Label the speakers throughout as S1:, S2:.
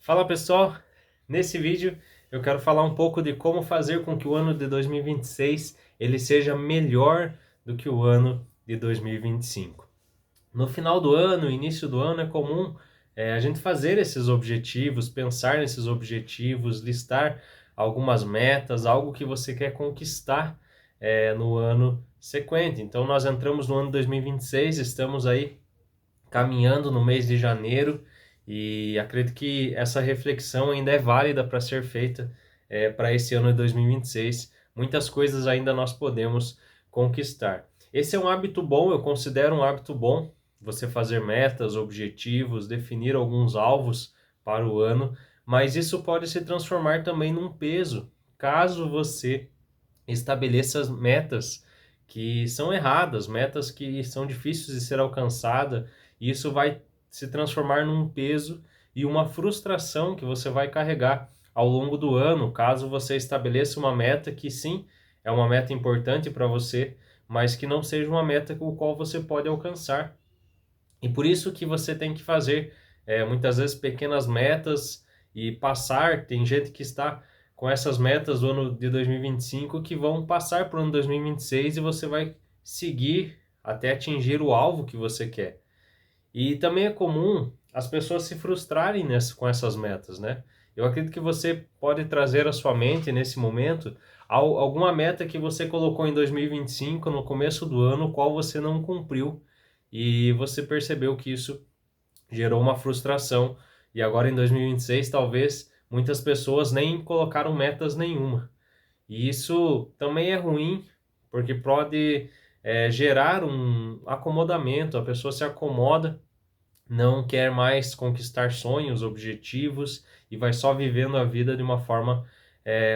S1: Fala pessoal, nesse vídeo eu quero falar um pouco de como fazer com que o ano de 2026 ele seja melhor do que o ano de 2025. No final do ano, início do ano, é comum a gente fazer esses objetivos, pensar nesses objetivos, listar algumas metas, algo que você quer conquistar no ano sequente. Então nós entramos no ano 2026, estamos aí caminhando no mês de janeiro e acredito que essa reflexão ainda é válida para ser feita para esse ano de 2026. Muitas coisas ainda nós podemos conquistar. Esse é um hábito bom, eu considero um hábito bom, você fazer metas, objetivos, definir alguns alvos para o ano, mas isso pode se transformar também num peso, caso você estabeleça metas que são erradas, metas que são difíceis de ser alcançadas, e isso vai se transformar num peso e uma frustração que você vai carregar ao longo do ano, caso você estabeleça uma meta que sim, é uma meta importante para você, mas que não seja uma meta com a qual você pode alcançar. E por isso que você tem que fazer muitas vezes pequenas metas e passar. Tem gente que está com essas metas do ano de 2025 que vão passar para o ano 2026 e você vai seguir até atingir o alvo que você quer. E também é comum as pessoas se frustrarem com essas metas, né? Eu acredito que você pode trazer à sua mente nesse momento alguma meta que você colocou em 2025 no começo do ano, qual você não cumpriu e você percebeu que isso gerou uma frustração. E agora em 2026 talvez muitas pessoas nem colocaram metas nenhuma. E isso também é ruim, porque pode gerar um acomodamento, a pessoa se acomoda, não quer mais conquistar sonhos, objetivos e vai só vivendo a vida de uma forma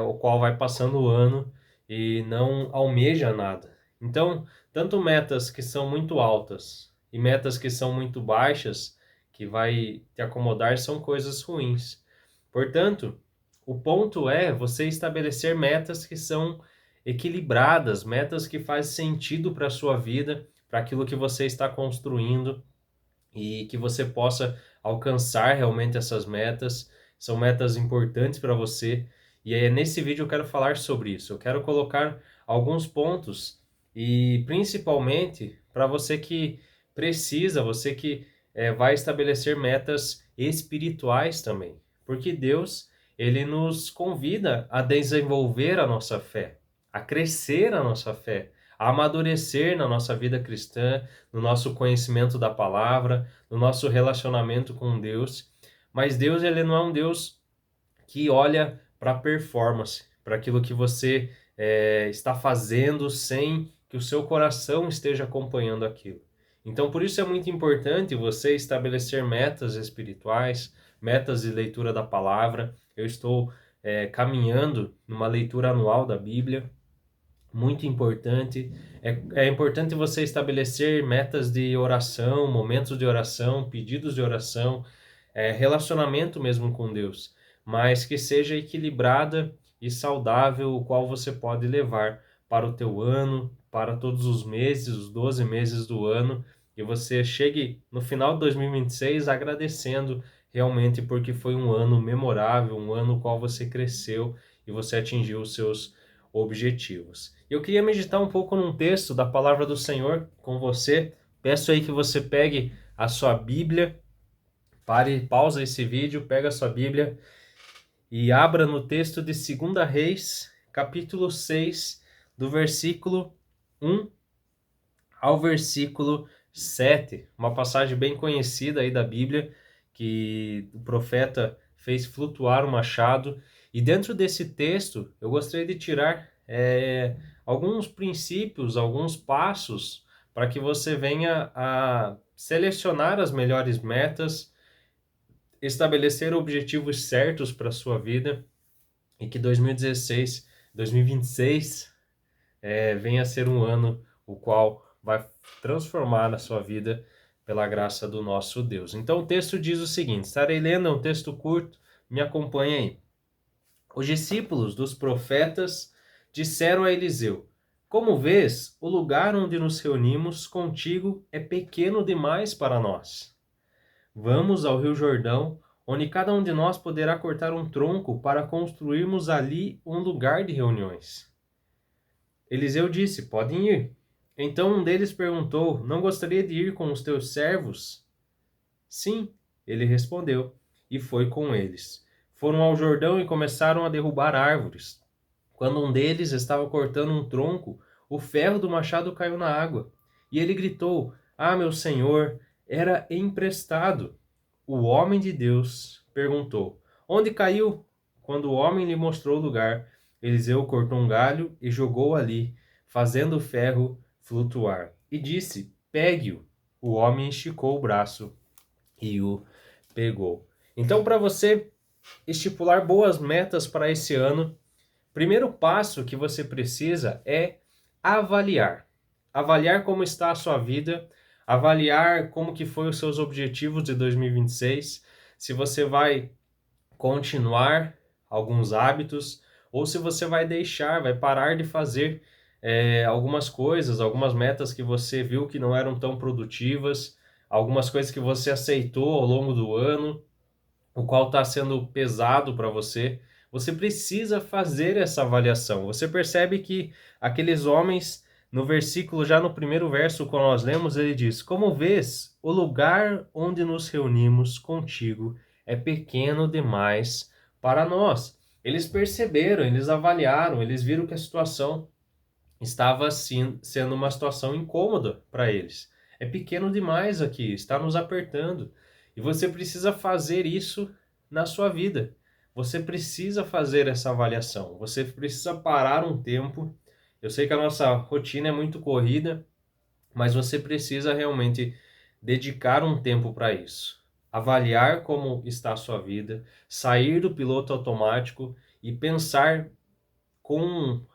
S1: o qual vai passando o ano e não almeja nada. Então, tanto metas que são muito altas e metas que são muito baixas, que vai te acomodar, são coisas ruins. Portanto, o ponto é você estabelecer metas que são equilibradas, metas que fazem sentido para a sua vida, para aquilo que você está construindo e que você possa alcançar realmente essas metas. São metas importantes para você. E aí, nesse vídeo eu quero falar sobre isso. Eu quero colocar alguns pontos e principalmente para você que precisa, você que vai estabelecer metas espirituais também. Porque Deus, ele nos convida a desenvolver a nossa fé, a crescer a nossa fé, a amadurecer na nossa vida cristã, no nosso conhecimento da palavra, no nosso relacionamento com Deus. Mas Deus, ele não é um Deus que olha para a performance, para aquilo que você está fazendo sem que o seu coração esteja acompanhando aquilo. Então, por isso é muito importante você estabelecer metas espirituais, metas de leitura da palavra. Eu estou caminhando numa leitura anual da Bíblia, muito importante. É importante você estabelecer metas de oração, momentos de oração, pedidos de oração, relacionamento mesmo com Deus, mas que seja equilibrada e saudável, o qual você pode levar para o teu ano, para todos os meses, os 12 meses do ano, e você chegue no final de 2026 agradecendo realmente porque foi um ano memorável, um ano no qual você cresceu e você atingiu os seus objetivos. Eu queria meditar um pouco num texto da palavra do Senhor com você. Peço aí que você pegue a sua Bíblia, pausa esse vídeo, pega a sua Bíblia e abra no texto de 2 Reis, capítulo 6, do versículo 1 ao versículo 7. Uma passagem bem conhecida aí da Bíblia, que o profeta fez flutuar o machado. E dentro desse texto, eu gostaria de tirar alguns princípios, alguns passos, para que você venha a selecionar as melhores metas, estabelecer objetivos certos para a sua vida e que 2016, 2026 venha a ser um ano o qual vai transformar a sua vida pela graça do nosso Deus. Então o texto diz o seguinte, estarei lendo, é um texto curto, me acompanhe aí. Os discípulos dos profetas disseram a Eliseu: Como vês, o lugar onde nos reunimos contigo é pequeno demais para nós. Vamos ao Rio Jordão, onde cada um de nós poderá cortar um tronco para construirmos ali um lugar de reuniões. Eliseu disse: podem ir. Então um deles perguntou: não gostaria de ir com os teus servos? Sim, ele respondeu, e foi com eles. Foram ao Jordão e começaram a derrubar árvores. Quando um deles estava cortando um tronco, o ferro do machado caiu na água. E ele gritou: ah, meu senhor, era emprestado. O homem de Deus perguntou: onde caiu? Quando o homem lhe mostrou o lugar, Eliseu cortou um galho e jogou ali, fazendo o ferro flutuar. E disse: pegue-o. O homem esticou o braço e o pegou. Então, para você estipular boas metas para esse ano, primeiro passo que você precisa é avaliar. Avaliar como está a sua vida, avaliar como que foi os seus objetivos de 2026, se você vai continuar alguns hábitos ou se você vai deixar, vai parar de fazer algumas coisas, algumas metas que você viu que não eram tão produtivas, algumas coisas que você aceitou ao longo do ano, o qual está sendo pesado para você. Você precisa fazer essa avaliação. Você percebe que aqueles homens, no versículo, já no primeiro verso, quando nós lemos, ele diz: como vês, o lugar onde nos reunimos contigo é pequeno demais para nós. Eles perceberam, eles avaliaram, eles viram que a situação estava sendo uma situação incômoda para eles. É pequeno demais aqui, está nos apertando. E você precisa fazer isso na sua vida. Você precisa fazer essa avaliação. Você precisa parar um tempo. Eu sei que a nossa rotina é muito corrida, mas você precisa realmente dedicar um tempo para isso. Avaliar como está a sua vida, sair do piloto automático e pensar com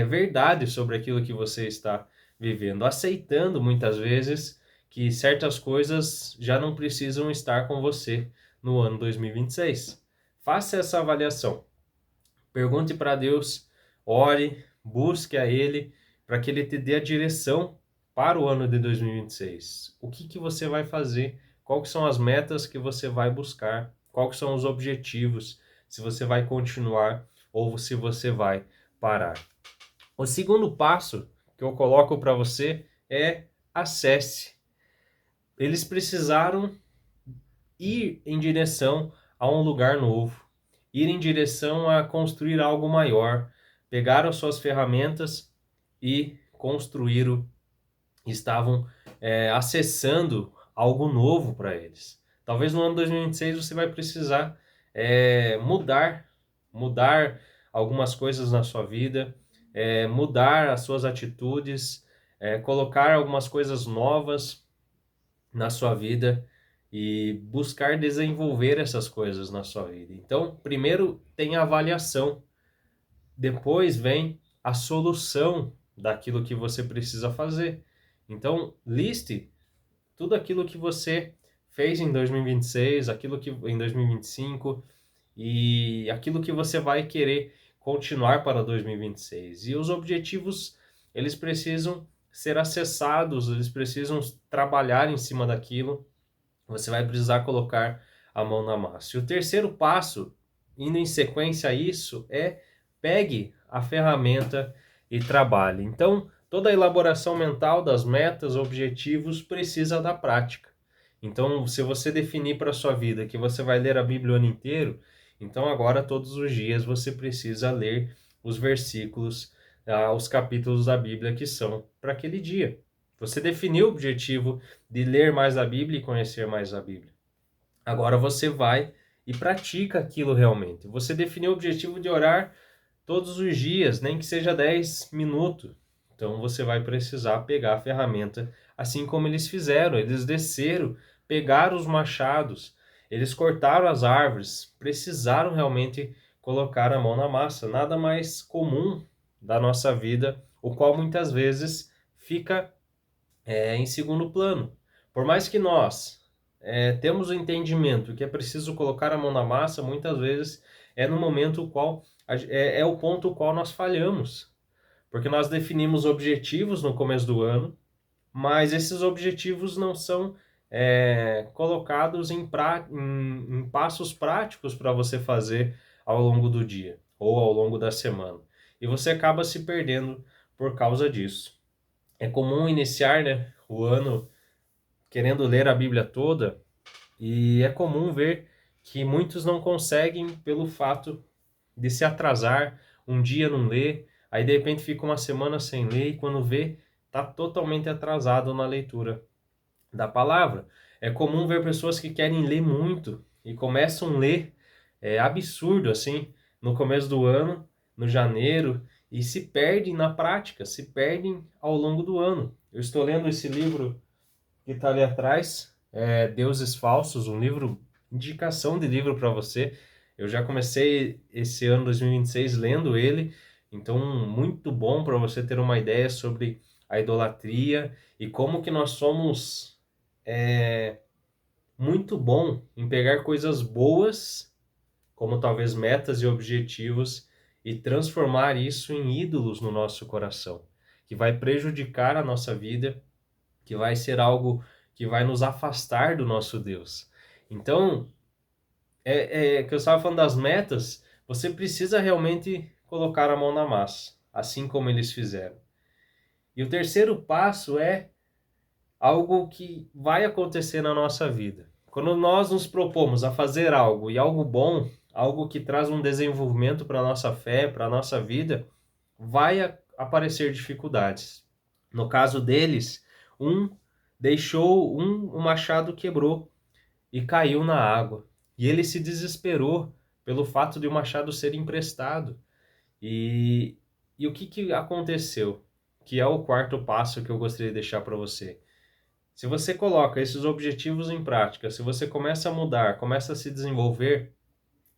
S1: verdade sobre aquilo que você está vivendo, aceitando muitas vezes que certas coisas já não precisam estar com você no ano 2026. Faça essa avaliação. Pergunte para Deus, ore, busque a Ele para que Ele te dê a direção para o ano de 2026. O que você vai fazer? Quais são as metas que você vai buscar? Quais são os objetivos? Se você vai continuar ou se você vai parar. O segundo passo que eu coloco para você é acesse. Eles precisaram ir em direção a um lugar novo, ir em direção a construir algo maior. Pegaram suas ferramentas e construíram, estavam acessando algo novo para eles. Talvez no ano 2026 você vai precisar mudar algumas coisas na sua vida, mudar as suas atitudes, colocar algumas coisas novas na sua vida e buscar desenvolver essas coisas na sua vida. Então, primeiro tem a avaliação, depois vem a solução daquilo que você precisa fazer. Então, liste tudo aquilo que você fez em 2026, aquilo que em 2025 e aquilo que você vai querer continuar para 2026. E os objetivos, eles precisam ser acessados, eles precisam trabalhar em cima daquilo. Você vai precisar colocar a mão na massa. E o terceiro passo, indo em sequência a isso, é pegue a ferramenta e trabalhe. Então, toda a elaboração mental das metas, objetivos, precisa da prática. Então, se você definir para a sua vida que você vai ler a Bíblia o ano inteiro, então agora todos os dias você precisa ler os versículos, os capítulos da Bíblia que são para aquele dia. Você definiu o objetivo de ler mais a Bíblia e conhecer mais a Bíblia. Agora você vai e pratica aquilo realmente. Você definiu o objetivo de orar todos os dias, nem que seja 10 minutos. Então você vai precisar pegar a ferramenta, assim como eles fizeram. Eles desceram, pegaram os machados, eles cortaram as árvores, precisaram realmente colocar a mão na massa. Nada mais comum da nossa vida, o qual muitas vezes fica em segundo plano. Por mais que nós temos o entendimento que é preciso colocar a mão na massa, muitas vezes é no momento qual é o ponto o qual nós falhamos. Porque nós definimos objetivos no começo do ano, mas esses objetivos não são colocados em passos práticos para você fazer ao longo do dia ou ao longo da semana. E você acaba se perdendo por causa disso. É comum iniciar, né, o ano querendo ler a Bíblia toda, e é comum ver que muitos não conseguem pelo fato de se atrasar, um dia não lê, aí de repente fica uma semana sem ler e quando vê, está totalmente atrasado na leitura da palavra. É comum ver pessoas que querem ler muito e começam a ler absurdo assim no começo do ano, no janeiro, e se perdem na prática, se perdem ao longo do ano. Eu estou lendo esse livro que está ali atrás, Deuses Falsos, um livro, indicação de livro para você. Eu já comecei esse ano 2026 lendo ele, então muito bom para você ter uma ideia sobre a idolatria e como que nós somos muito bom em pegar coisas boas, como talvez metas e objetivos, e transformar isso em ídolos no nosso coração, que vai prejudicar a nossa vida, que vai ser algo que vai nos afastar do nosso Deus. Então, que eu estava falando das metas, você precisa realmente colocar a mão na massa, assim como eles fizeram. E o terceiro passo é algo que vai acontecer na nossa vida. Quando nós nos propomos a fazer algo e algo bom, algo que traz um desenvolvimento para a nossa fé, para a nossa vida, vai aparecer dificuldades. No caso deles, o machado quebrou e caiu na água. E ele se desesperou pelo fato de o machado ser emprestado. E o que aconteceu? Que é o quarto passo que eu gostaria de deixar para você. Se você coloca esses objetivos em prática, se você começa a mudar, começa a se desenvolver,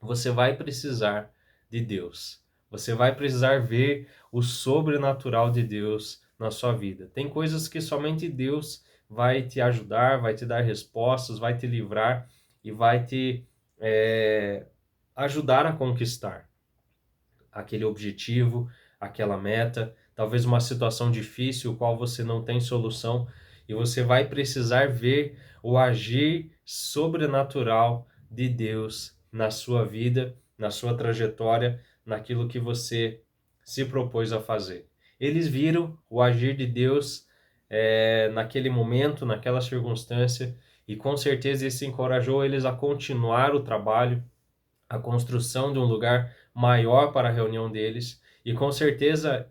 S1: você vai precisar de Deus. Você vai precisar ver o sobrenatural de Deus na sua vida. Tem coisas que somente Deus vai te ajudar, vai te dar respostas, vai te livrar e vai te ajudar a conquistar aquele objetivo, aquela meta, talvez uma situação difícil, qual você não tem solução, e você vai precisar ver o agir sobrenatural de Deus na sua vida, na sua trajetória, naquilo que você se propôs a fazer. Eles viram o agir de Deus naquele momento, naquela circunstância, e com certeza isso encorajou eles a continuar o trabalho, a construção de um lugar maior para a reunião deles, e com certeza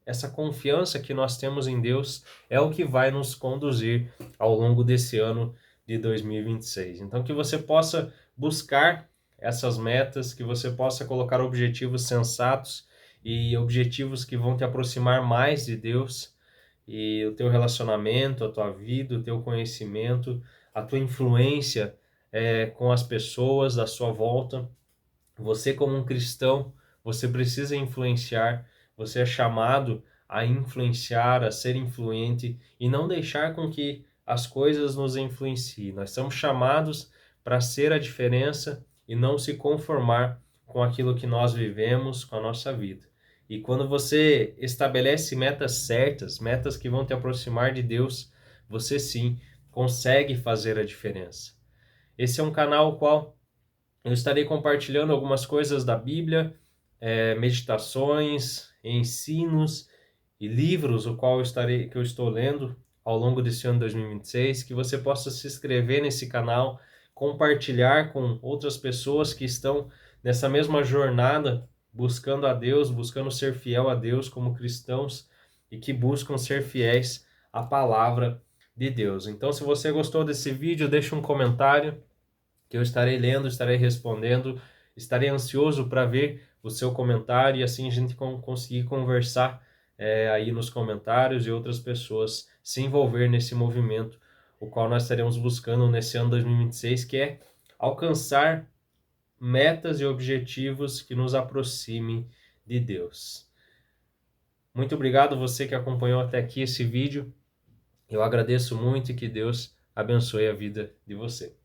S1: essa confiança que nós temos em Deus é o que vai nos conduzir ao longo desse ano de 2026. Então que você possa buscar essas metas, que você possa colocar objetivos sensatos e objetivos que vão te aproximar mais de Deus, e o teu relacionamento, a tua vida, o teu conhecimento, a tua influência com as pessoas à sua volta. Você, como um cristão, você precisa influenciar, você é chamado a influenciar, a ser influente e não deixar com que as coisas nos influenciem. Nós somos chamados para ser a diferença e não se conformar com aquilo que nós vivemos, com a nossa vida. E quando você estabelece metas certas, metas que vão te aproximar de Deus, você sim consegue fazer a diferença. Esse é um canal qual eu estarei compartilhando algumas coisas da Bíblia, meditações, ensinos e livros, que eu estou lendo ao longo desse ano 2026, que você possa se inscrever nesse canal, compartilhar com outras pessoas que estão nessa mesma jornada, buscando a Deus, buscando ser fiel a Deus como cristãos e que buscam ser fiéis à palavra de Deus. Então, se você gostou desse vídeo, deixa um comentário que eu estarei lendo, estarei respondendo, estarei ansioso para ver o seu comentário e assim a gente conseguir conversar aí nos comentários e outras pessoas se envolver nesse movimento, o qual nós estaremos buscando nesse ano 2026, que é alcançar metas e objetivos que nos aproximem de Deus. Muito obrigado você que acompanhou até aqui esse vídeo. Eu agradeço muito e que Deus abençoe a vida de você.